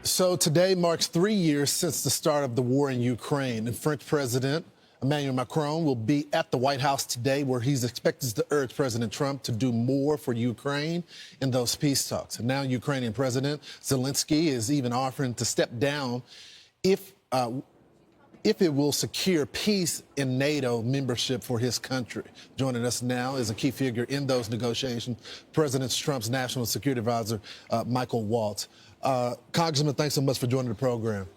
So today marks 3 years since the start of the war in Ukraine, and French President Emmanuel Macron will be at the White House today, where he's expected to urge President Trump to do more for Ukraine in those peace talks. And now Ukrainian President Zelensky is even offering to step down if it will secure peace in NATO membership for his country. Joining us now is a key figure in those negotiations, President Trump's National Security Advisor, Michael Waltz. Congressman, thanks so much for joining the program.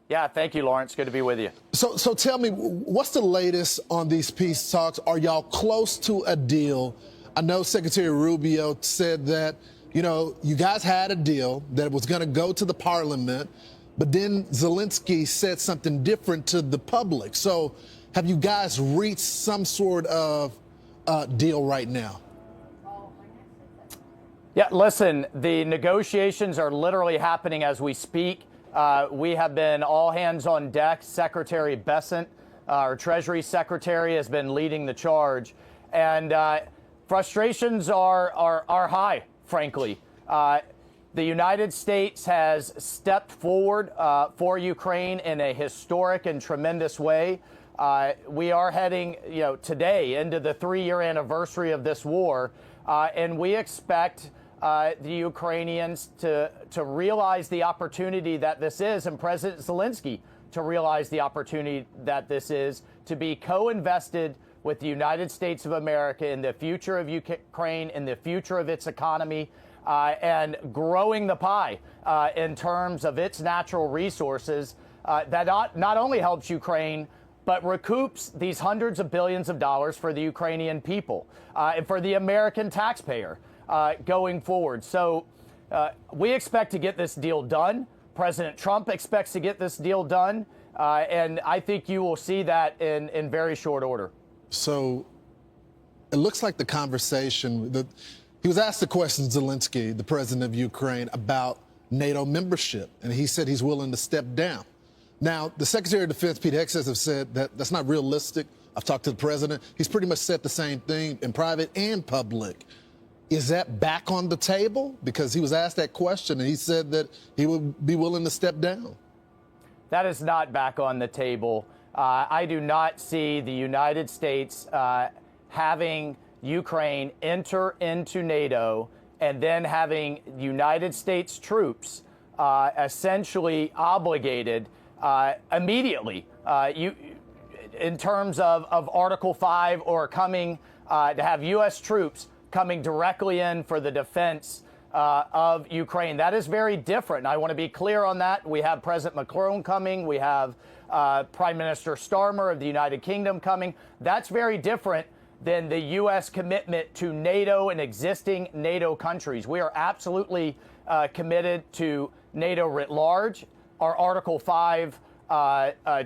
Yeah, thank you, Lawrence. Good to be with you. So tell me, what's the latest on these peace talks? Are y'all close to a deal? I know Secretary Rubio said that, you guys had a deal that was going to go to the parliament, but then Zelensky said something different to the public. So have you guys reached some sort of deal right now? Yeah, listen, the negotiations are literally happening as we speak. We have been all hands on deck. Secretary Bessent, our Treasury Secretary, has been leading the charge. And frustrations are high, frankly. The United States has stepped forward for Ukraine in a historic and tremendous way. We are heading, today into the 3-year anniversary of this war, and we expect the Ukrainians to realize the opportunity that this is, and President Zelensky to realize the opportunity that this is, to be co-invested with the United States of America in the future of Ukraine, in the future of its economy, and growing the pie in terms of its natural resources that not only helps Ukraine, but recoups these hundreds of billions of dollars for the Ukrainian people and for the American taxpayer going forward. So we expect to get this deal done. President Trump expects to get this deal done. And I think you will see that in very short order. So it looks like the conversation, he was asked the question, Zelensky, the president of Ukraine, about NATO membership, and he said he's willing to step down. Now, the Secretary of Defense, Pete Hegseth, have said that that's not realistic. I've talked to the president. He's pretty much said the same thing in private and public. Is that back on the table? Because he was asked that question, and he said that he would be willing to step down. That is not back on the table. I do not see the United States having Ukraine enter into NATO and then having United States troops essentially obligated immediately in terms of Article 5 or coming to have U.S. troops coming directly in for the defense of Ukraine. That is very different. And I want to be clear on that. We have President Macron coming. We have Prime Minister Starmer of the United Kingdom coming. That's very different than the U.S. commitment to NATO and existing NATO countries. We are absolutely committed to NATO writ large, our Article 5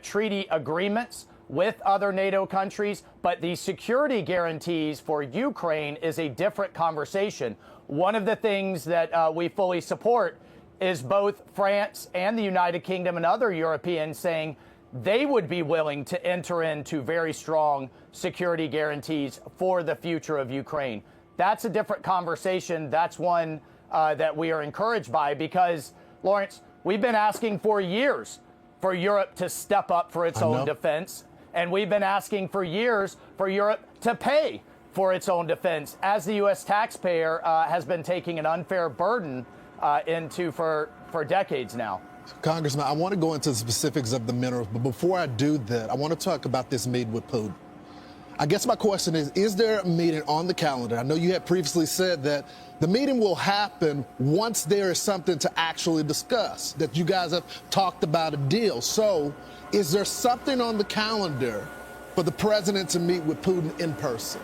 treaty agreements with other NATO countries, but the security guarantees for Ukraine is a different conversation. One of the things that we fully support is both France and the United Kingdom and other Europeans saying they would be willing to enter into very strong security guarantees for the future of Ukraine. That's a different conversation. That's one that we are encouraged by because, Lawrence, we've been asking for years for Europe to step up for its own defense. And we've been asking for years for Europe to pay for its own defense, as the U.S. taxpayer has been taking an unfair burden into for decades now. Congressman, I want to go into the specifics of the minerals, but before I do that, I want to talk about this meeting with Putin. I guess my question is there a meeting on the calendar? I know you had previously said that the meeting will happen once there is something to actually discuss, that you guys have talked about a deal. So is there something on the calendar for the president to meet with Putin in person?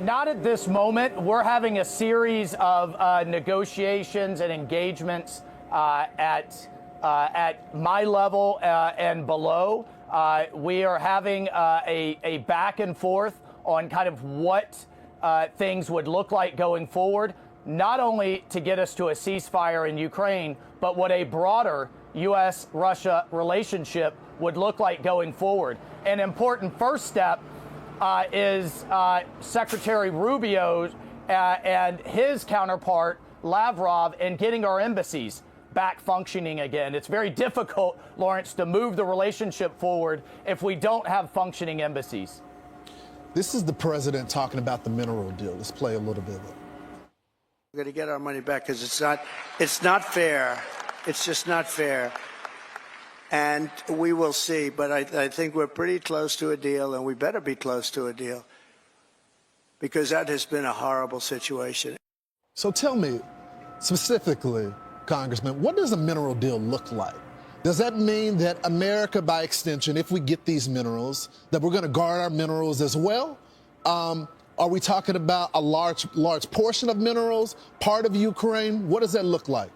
Not at this moment. We're having a series of negotiations and engagements at my level and below. We are having a back and forth on kind of what things would look like going forward, not only to get us to a ceasefire in Ukraine, but what a broader U.S.-Russia relationship would look like going forward. An important first step is Secretary Rubio and his counterpart Lavrov and getting our embassies back functioning again. It's very difficult, Lawrence, to move the relationship forward if we don't have functioning embassies. This is the president talking about the mineral deal. Let's play a little bit of it. We're going to get our money back because it's not fair. It's just not fair. And we will see. But I think we're pretty close to a deal, and we better be close to a deal because that has been a horrible situation. So tell me, specifically, Congressman, what does a mineral deal look like? Does that mean that America, by extension, if we get these minerals, that we're going to guard our minerals as well? Are we talking about a large portion of minerals, part of Ukraine? What does that look like?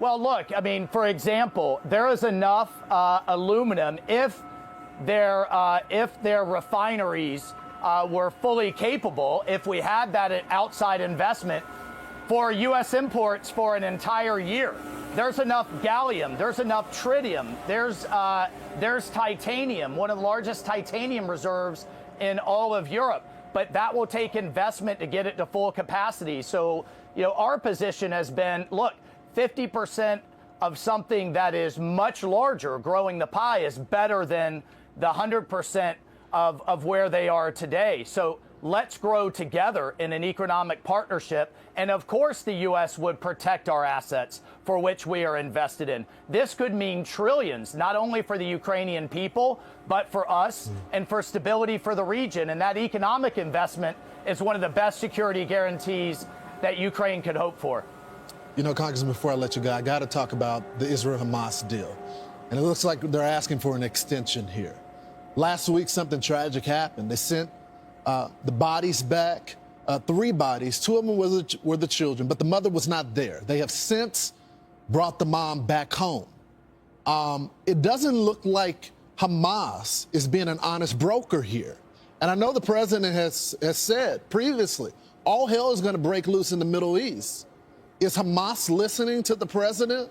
Well, look, I mean, for example, there is enough aluminum if their refineries were fully capable, if we had that outside investment for U.S. imports for an entire year. There's enough gallium, there's enough tritium, there's titanium, one of the largest titanium reserves in all of Europe. But that will take investment to get it to full capacity. So, you know, our position has been, look, 50% of something that is much larger, growing the pie, is better than the 100% of where they are today. So let's grow together in an economic partnership. And of course, the U.S. would protect our assets for which we are invested in. This could mean trillions, not only for the Ukrainian people, but for us and for stability for the region. And that economic investment is one of the best security guarantees that Ukraine could hope for. You know, Congressman, before I let you go, I got to talk about the Israel-Hamas deal. And it looks like they're asking for an extension here. Last week, something tragic happened. They sent the bodies back, 3 bodies. 2 of them were the children, but the mother was not there. They have since brought the mom back home. It doesn't look like Hamas is being an honest broker here. And I know the president has said previously, all hell is going to break loose in the Middle East. Is Hamas listening to the president